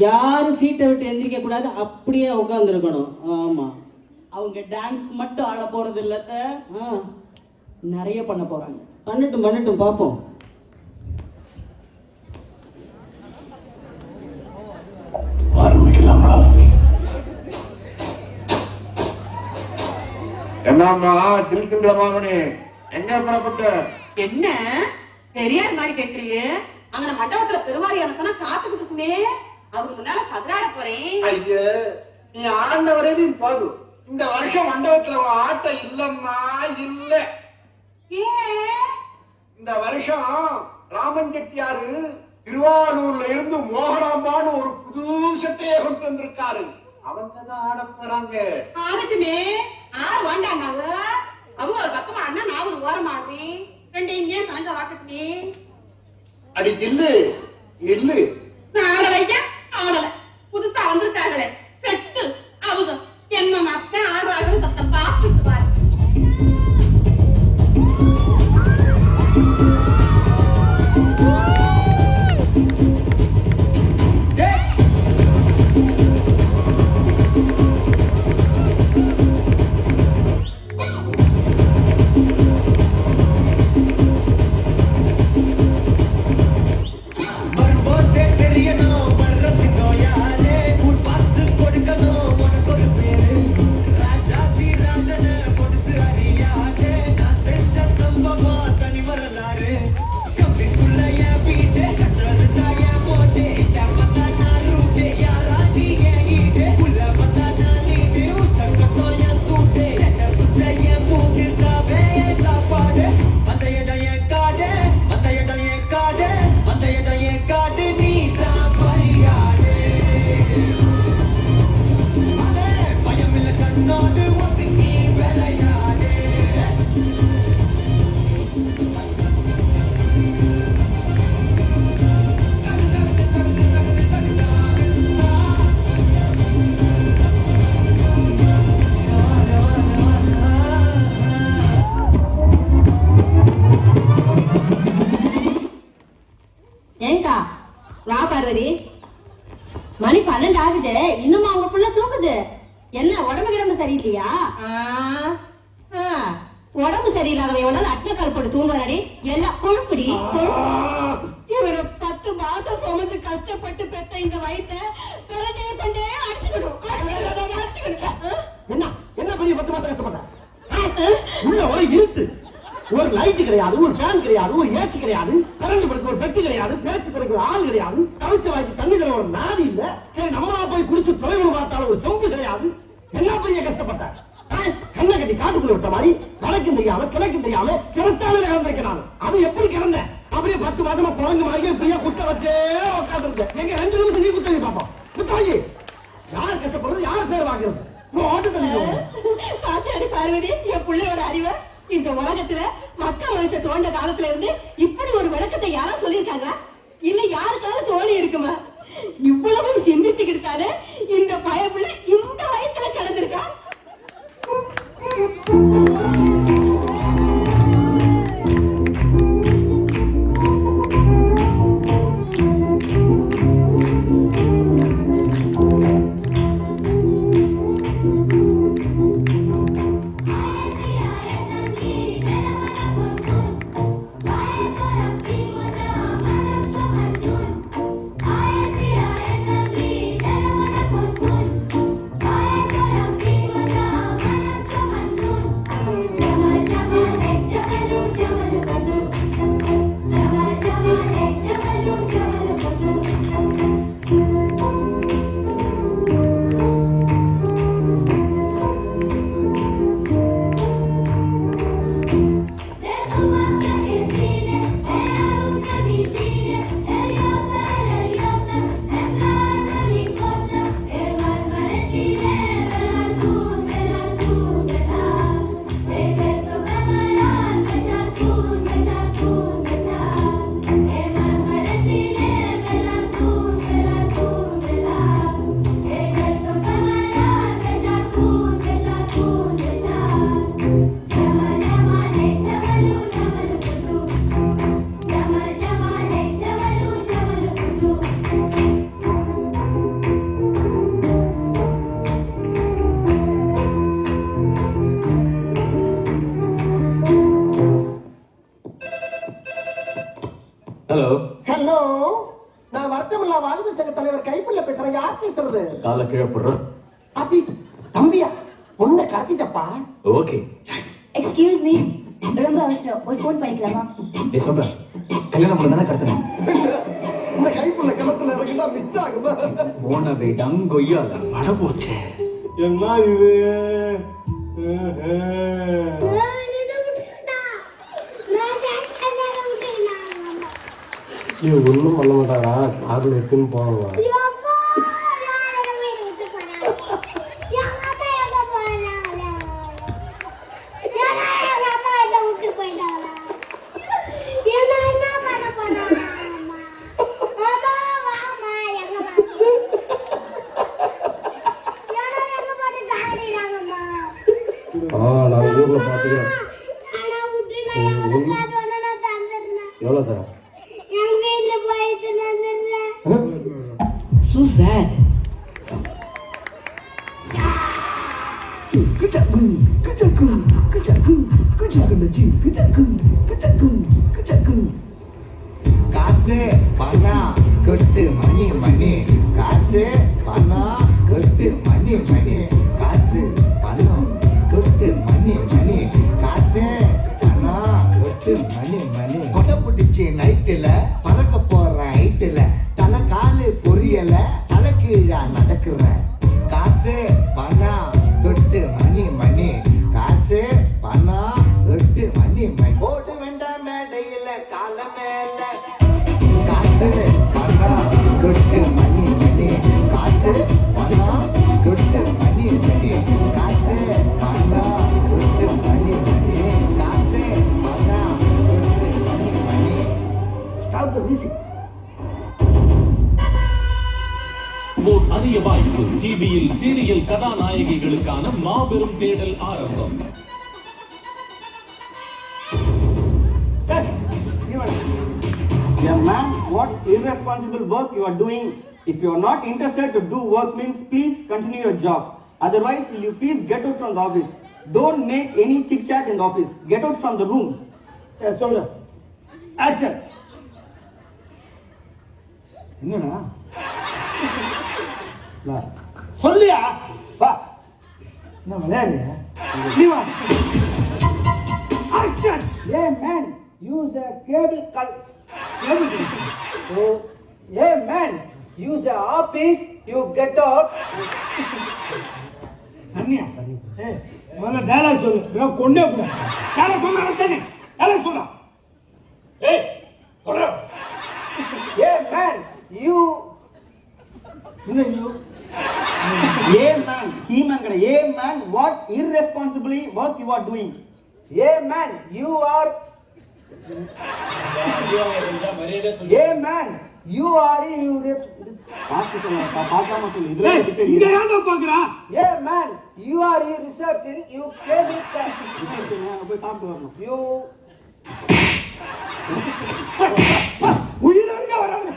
யாரும் சீட்டை விட்டு எந்திரிக்க கூடாது, அப்படியே உட்காந்துருக்கணும். ஆமா, அவங்க டான்ஸ் மட்டும் ஆட போறது இல்லத்த, நிறைய பண்ண போறாங்க. பண்ணட்டும் பண்ணட்டும், பார்ப்போம். ஆரம்பிக்கலாங்களா? என்னம்மா திருச்சிங்களமானே, எங்க புறப்பட்ட? என்ன பெரியார் மாதிரி கேட்கறீங்க? அங்க மண்டபத்துல பெருமாறி எனக்கு காத்துக்கிட்டு இருக்குமே, அவங்க முன்னால கதறாட போறேன். ஐயே, நீ ஆண்ட வரையும் போதும். இந்த வருஷம் மண்டபத்துல ஆட்டம் இல்லம்மா, இல்ல. இந்த வருஷம் ராமன் செட்டியாரு திருவாரூர்ல இருந்து மோகனாம்பான்னு ஒரு புது சட்டையை கொண்டு வந்திருக்காரு. அவங்க தான் ஆட போறாங்க. ஆடட்டுமே, ஆறு வாண்டாங்க. அவங்க ஒரு பக்கமா அண்ணா, நான் ஒரு ஓரம் ஆடுறேன். ரெண்டையும் ஏன் கலங்க வாக்கட்டுமே? அடி இல்லு இல்லு. நான் ஆடலையா? ஆடல. புதுசா வந்திருக்காங்களே செட்டு அவங்க என்ன மத்த ஆடுறாங்க பத்த பார்த்துட்டு பாரு. மணி 12 ஆகுது, இன்னும் அவங்க புள்ள தூக்குது. என்ன உடம்பு கிடம்பு சரியில்லையா? உடம்பு சரியில்லாதவ எவ்வளவு அட்டக்கால் போட்டு தூங்குறாடி, எல்லாம் கொழுப்புடி. இவரை 10 மாசம் சுமந்து கஷ்டப்பட்டு பெத்த இந்த வயித்தை பிறட்டே கொண்டே அடிச்சுக்கணும். என்ன என்ன பெரிய 10 மாசம் கஷ்டப்பட்ட? உள்ள ஒரு இருட்டு, ஒரு லைட் கிடையாது, ஒரு ஃபேன் கிடையாது, ஒரு ஏசி கிடையாது, கரண்ட் படுக்க ஒரு பெட்டி கிடையாது, பேச்சு படுக்க ஒரு ஆள் கிடையாது, தவிச்ச வாய்க்கு தண்ணி தர ஒரு நாதி இல்ல. சரி, நம்மளா போய் குடிச்சு தொலைவு பார்த்தாலும் ஒரு செம்பு கிடையாது. என்ன பெரிய கஷ்டப்பட்ட? கண்ணை கட்டி காட்டுக்குள்ள விட்ட மாதிரி வடக்கும் தெரியாம கிழக்கும் தெரியாம சிறச்சாலையில கலந்துருக்கிறான். அது எப்படி கிடந்த? அப்படியே 10 மாசமா குழந்தை மாதிரி இப்படியே குட்ட வச்சே உட்காந்து இருக்க. எங்க 2 நிமிஷம் நீ குத்த வை பாப்போம். குத்த வை. யார் கஷ்டப்படுறது, யார் பேர் வாக்குறது? பாத்தாடி பார்வதி, என் பிள்ளையோட அறிவை. இந்த உலகத்துல மக்கள் மனுஷ தோண்ட காலத்துல இருந்து இப்படி ஒரு விளக்கத்தை யாரா சொல்லியிருக்காங்களா? இல்ல யாருக்காவது தோணி இருக்குமா? இவ்வளவு சிந்திச்சுக்கிட்டாரு இந்த பயப்புள்ள இந்த வயசுல கிடந்திருக்கா. I அர்த்தமில்லா வாலிபர் சங்க தலைவர் கைப்புள்ள பேசுற யார் பேசுறது? கால கீழே போடுறோம். அதி தம்பியா உன்னை கடத்திட்டப்பா. ஓகே. எக்ஸ்கியூஸ் மீ, ரொம்ப அவசரம், ஒரு ஃபோன் பண்ணிக்கலாமா? நீ சொல்ற கல்யாணம் பண்ண தானே கடத்தணும். இந்த கைப்புள்ள கிணத்துல இறங்கினா மிஸ் ஆகுமா? போன வேடம் கொய்யால வட போச்சே. என்ன இது? ஒன்றும் பண்ண மாட்டாரா? காரில் எடுத்துன்னு போவாங்களா? நான் ஊர்ல பாத்துக்கிறேன். எவ்வளோ தரேன்? So sad. காசு பணம் கொட்டு மணி மணி, காசு பணம் கொட்டு மணி மணி, காசு பணம் கொட்டு மணி மணி, காசு பணம் கொட்டு மணி மணி. கொட்டை பிடிச்சி நைட்டுல பறக்க போற ஹைட்டுல தலை காலு பொரியல தலை கீழா நடக்கிற. காசு பணம் தொட்டு மணி மணி, காசு பணம் தொட்டு மணி மணி. ஓட்டு வேண்டாம் மேடையில கால மேல, காசு பணம் தொட்டு மணி மணி, காசு பணம் தொட்டு மணி மணி, காசு பணம் தொட்டு மணி மணி, காசு பணம் தொட்டு மணி மணி. Stop the music. ஓர் அரிய வாய்ப்பு. டிவியில் சீரியல் கதாநாயகிகளுக்கான மாபெரும் தேடல் ஆரம்பம். Yeah, man, what irresponsible work you are doing. If you are not interested to do work means please continue your job. Otherwise, will you please get out from the office. Don't make any chit chat in the office. Get out from the room. சொல்றேன். Action. என்னடா? சொல்லியா? வா. என்ன விளையாடுறியா? நீ வா. Action. Yeah man, use a cable. Oh, yeah man, use a office. You get out. அண்ணியா? ஏய், முதல்ல டயலாக் சொல்லு. நான் கொண்டே போறேன். டயலாக் சொல்ல அரசனே. டயலாக் சொல்ல. ஏய், சொல்ற. Yeah man, you. என்ன you? Yeah, man. He man kada. Yeah, man. What irresponsibly work you are doing. Yeah man, you are. Yeah man, you are you. பார்த்து சொல்லுங்க. பார்க்காம சொல்லு. இதுல விட்டு இங்க ஏன்டா பாக்குறா? Yeah man, you are a reception. You came with அங்க போய் சாப்பிட்டு வரணும். you. உயிரோட வராங்க.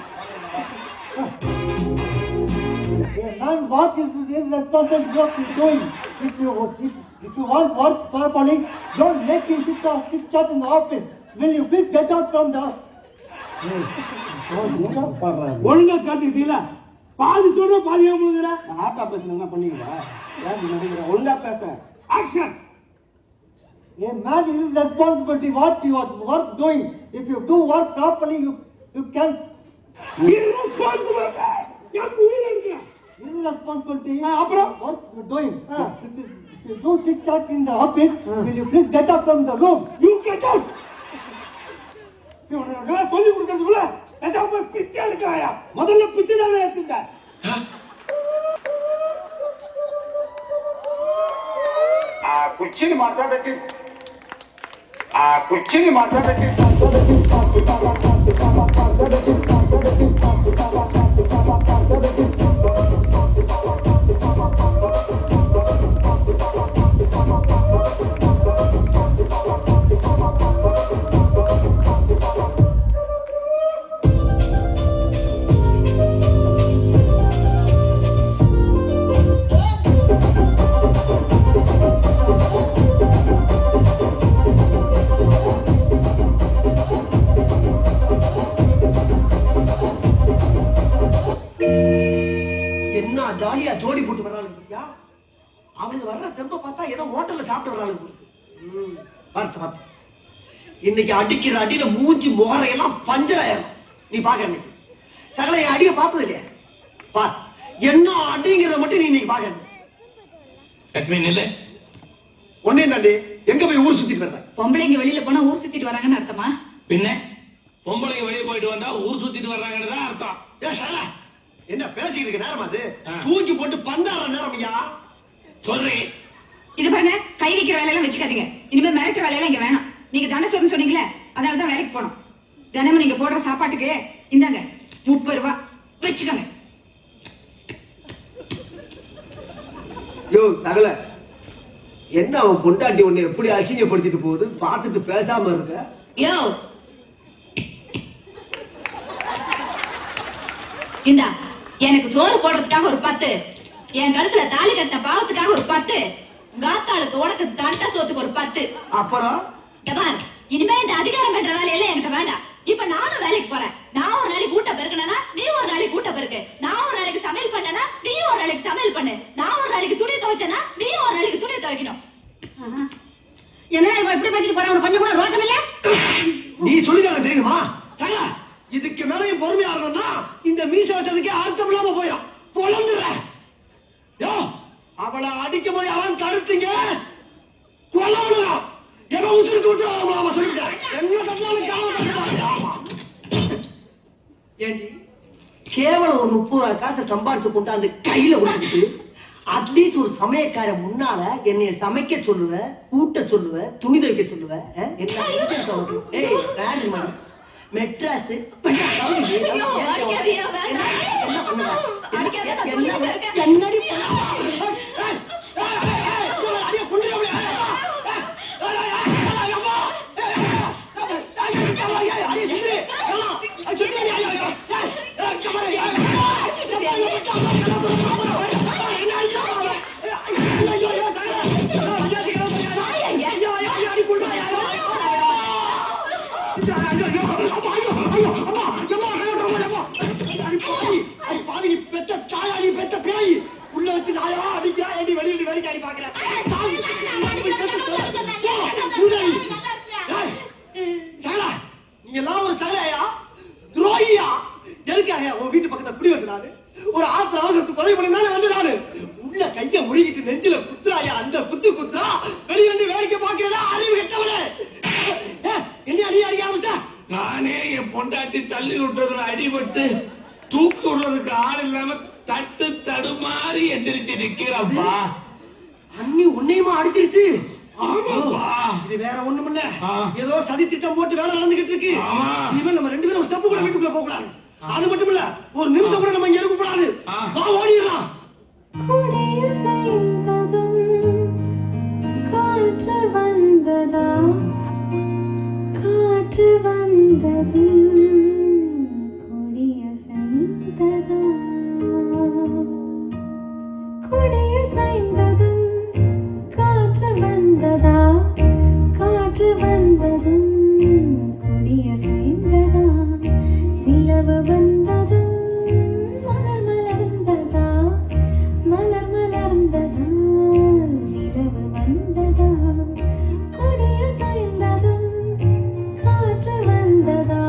Yeah man, what is irresponsible work you doing? If you want work properly, don't make him sit chat in the office. Will you please get out from the? ஒழுங்கா காட்டிக்கிட்டீங்களா? பாதி சொல்ற பாதி ஏமுதுடா. நான் ஹார்ட் ஆபரேஷன் என்ன பண்ணீங்களா? யார் நினைக்கிற? ஒழுங்கா பேச. Action. A man is responsibility what you are work doing. If you do work properly, you can. Irresponsibility. யாருக்கு உயிர் எடுக்கிற? Irresponsibility. அப்புறம் what you doing? If you do sit chat in the office, will you please get out from the room? You get out. இவனுக்கு சொல்லி கொடுக்கறதுக்குள்ள ஏதாவது பிச்சை எடுக்கறாயா? முதல்ல பிச்சை தானே எடுத்துங்க. ಕುರ್ಚಿನಿ ಮಾತಾಡಕ್ಕೆ ಕುರ್ಚಿನಿ ಮಾತಾಡಕ್ಕೆ என்ன ஜாலியா ஜோடி போட்டு வர்றாளுங்க. அவளுக்கு வர்ற தெம்ப பார்த்தா ஏதோ ஹோட்டல்ல சாப்பிட்டு வர்றாளுங்க. பார்த்து இன்னைக்கு அடிக்கிற அடியில மூஞ்சி முகரையெல்லாம் பஞ்சராயிரம். நீ பாக்க இன்னைக்கு சகல என் அடிய பார்த்தது இல்லையா? பா என்ன அடிங்கிறத மட்டும் நீ இன்னைக்கு பாக்க. லட்சுமி நில்ல. ஒன்னே தாண்டி எங்க போய் ஊர் சுத்திட்டு வர்ற? பொம்பளைங்க வெளியில போனா ஊர் சுத்திட்டு வராங்கன்னு அர்த்தமா? பின்ன பொம்பளைங்க வெளியே போயிட்டு வந்தா ஊர் சுத்திட்டு வர்றாங்கன்னு தான் அர்த்தம். என்ன பேசிட்டு இருக்க நேரம் அது? தூக்கி போட்டு பந்தாற நேரம் ஐயா. சொல்றேன். இது பாருங்க, கை வைக்கிற வேலையெல்லாம் வச்சுக்காதீங்க. இனிமே மிரட்டுற வேலையெல்லாம் இங்க வேணாம். நீங்க தானே சொன்னீங்களே, அதனாலதான் வேலைக்கு போனோம். தினமும் நீங்க போடுற சாப்பாட்டுக்கு இந்தாங்க 30 ரூபாய் வச்சுக்கோங்க. யோ சகல, என்ன அவன் பொண்டாட்டி உன்னை எப்படி அசிங்கப்படுத்திட்டு போகுது பார்த்துட்டு பேசாம இருக்க? யோ இந்தா, எனக்கு சோறு போடுறதுக்காக ஒரு 10, என் கழுத்துல தாலி கட்ட பாவத்துக்காக ஒரு 10, காத்தாளுக்கு உனக்கு தண்டை சோத்துக்கு ஒரு 10. அப்புறம் இனிமே இந்த அதிகாரம் பண்ற வேலையெல்லாம் எனக்கு வேண்டாம். இப்ப நானும் வேலைக்கு போறேன். நான் ஒரு நாளைக்கு கூட்ட பெருக்கனா, நீ ஒரு நாளைக்கு கூட்ட பெருக்கு. நான் ஒரு நாளைக்கு சமையல் பண்ணனா, நீ ஒரு நாளைக்கு சமையல் பண்ணு. நான் ஒரு நாளைக்கு துணி துவைச்சனா, நீ ஒரு நாளைக்கு துணி துவைக்கணும். என்ன இவன் இப்படி பேசிட்டு போற? கொஞ்சம் கூட ரோட்டம் இல்ல. நீ சொல்லிக்காக தெரியுமா சகல? இதுக்கு மேலையும் பொறுமையா இருக்கணும்னா இந்த மீச வச்சதுக்கே அர்த்தம் இல்லாம போயும். பொழந்துற யோ, அவளை அடிக்க போய் அவன் தடுத்தீங்க கொல்லணும். எவன் உசுறு கொடுத்துறான் சொல்லிட்டேன். என்ன கண்ணாலும் ஏண்டி கேவலம் ஒரு 30 ரூபாய் காசை சம்பாதிச்சு கொண்டாந்து கையில விட்டுட்டு அட்லீஸ்ட் ஒரு சமயக்கார முன்னால என்னைய சமைக்க சொல்லுவ, கூட்ட சொல்லுவ, துணி துவைக்க சொல்லுவ. மெட்ராஸ் உள்ள வச்சு நாயா அடிக்கிறா எடி வெளியிட்டு வேடிக்கை பாக்குறேன். நீங்க எல்லாம் ஒரு தகலையா துரோகியா? எதுக்காக உன் வீட்டு பக்கத்துல குடி வந்து நானு ஒரு ஆத்திர அவசரத்துக்கு கொலை பண்ணாலும் வந்து நானு உள்ள கைய முழுகிட்டு நெஞ்சில குத்துறாயா? அந்த குத்து குத்துறா வெளியே வந்து வேடிக்கை பாக்குறதா அறிவு கெட்டவனே. என்ன அடி அடிக்க ஆரம்பிச்சா? நானே என் பொண்டாட்டி தள்ளி விட்டதுல அடிபட்டு தூக்கி விடுறதுக்கு ஆள் இல்லாம தட்டு தடுமாறி எந்திரிச்சு நிக்கிறப்பா. அண்ணி உன்னையுமா அடிச்சிருச்சு? இது வேற ஒண்ணும் இல்ல, ஏதோ சதி திட்டம் போட்டு வேலை நடந்துகிட்டு இருக்கு. இவன் நம்ம 2 பேரும் ஒரு ஸ்டெப் கூட வீட்டுக்குள்ள போக கூடாது. அது மட்டும் இல்ல, ஒரு நிமிஷம் கூட நம்ம இங்க இருக்க கூடாது. வா ஓடிடலாம். காற்று வந்ததா, காற்று வந்ததும் கொடியசைந்ததா, கொடியசைந்ததும் காற்று வந்ததா, காற்று வந்ததும் கொடியசைந்ததா, நிலவு வந்ததும் மலர் மலர்ந்ததா, மலர் மலர்ந்ததா, நிலவு வந்ததா, கொடியசைந்ததும் காற்று வந்ததா,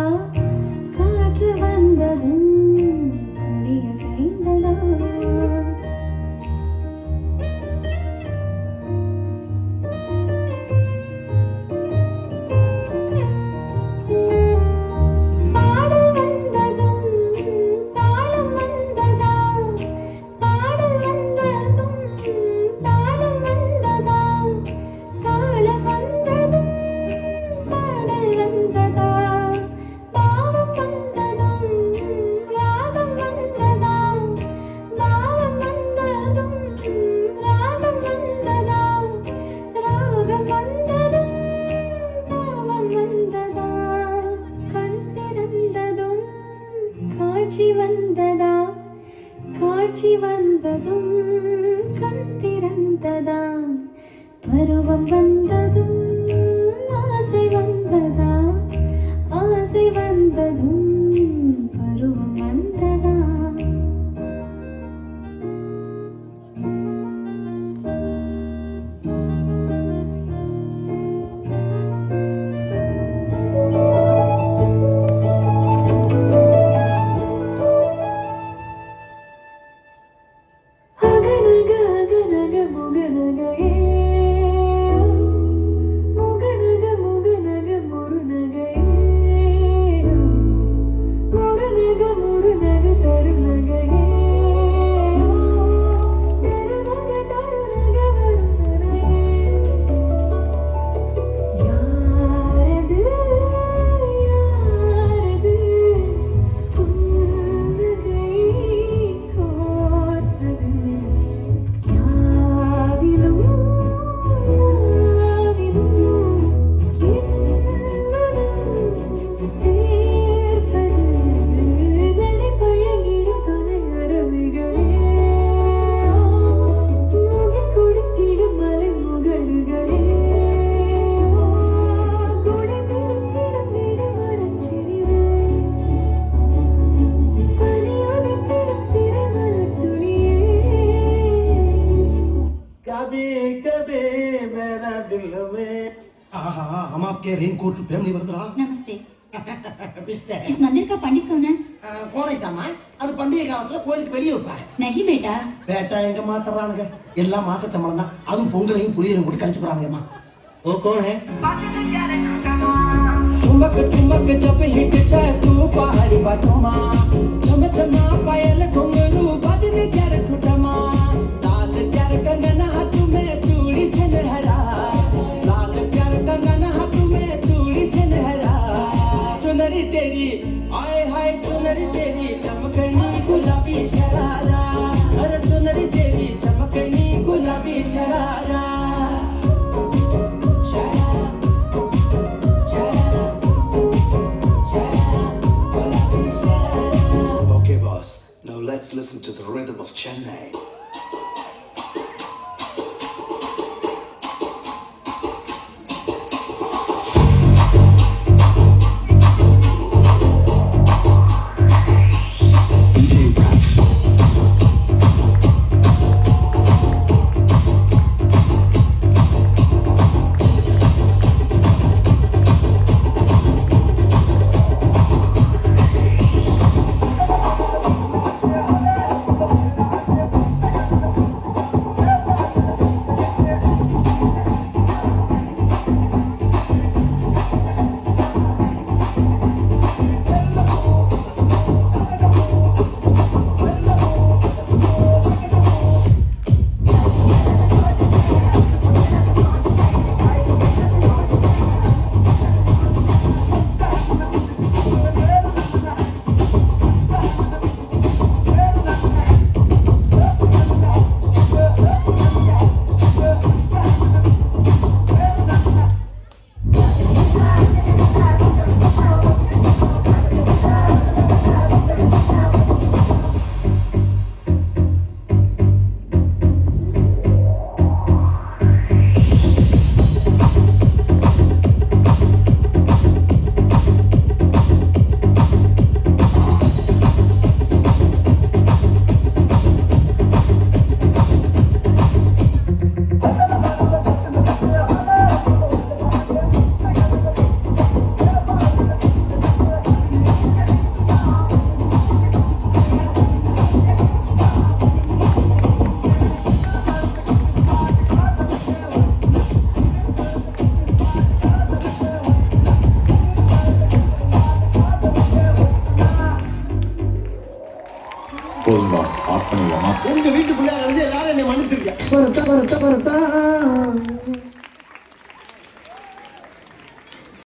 காற்று வந்ததும் கொடியசைந்ததா. காட்சி வந்ததும் கண் திறந்ததா, பருவம் வந்ததும் ஆசை வந்ததா, ஆசை வந்ததும் பருவம் வந்ததா. முகநகையே முகநக முகநக முருநகையே முருநக முருநக தருநகையே தருநக தருநக வருநகையே யாரது யாரது புன்னகை கோர்த்தது யாவிலும் யாவிலும் என் மனம் சேர்ப்பது நடைபழகிடும் தொலை அருவிகளே முகில் கொடுத்திடும் மலை முகடுகளே கொடை பிடித்திடும் நெடுமரச் செறிவே பனியுதிர்த்திடும் சிறு மலர் துளியே कभी कभी मेरा दिल में आहा हम आपके रेनकोट फैमिली वर्दरा நமஸ்தே इस मंदिर का पंडित कौन है கோடைசாமா அது பண்டிகை காலத்துல கோயிலுக்கு வெளியே வைப்பாங்க नहीं बेटा பேட்டா எங்க மாத்தறானுங்க எல்லாம் மாச சம்பளம் தான் அதுவும் பொங்கலையும் புளியரையும் கூட கழிச்சு போறாங்கம்மா ஓ கோன் ஹே ठुमक ठुमक जब हिट जाए तू पहाड़ी बाटोमा चम चमा पायल घुंघरू बजने कर खुटमा लाल कर कंगन हाथ में चूड़ी छनहरा लाल कर कंगन हाथ में चूड़ी छनहरा चुनरी तेरी आए हाय चुनरी तेरी चमकनी गुलाबी शरारा अरे चुनरी तेरी चमकनी गुलाबी sharara Okay, boss. Now let's listen to the rhythm of Chennai. போதுமா ஆஃப் பண்ணிடலாமா? உங்க வீட்டுக்குள்ள எல்லாரும் என்னை மன்னிச்சிருக்கேன்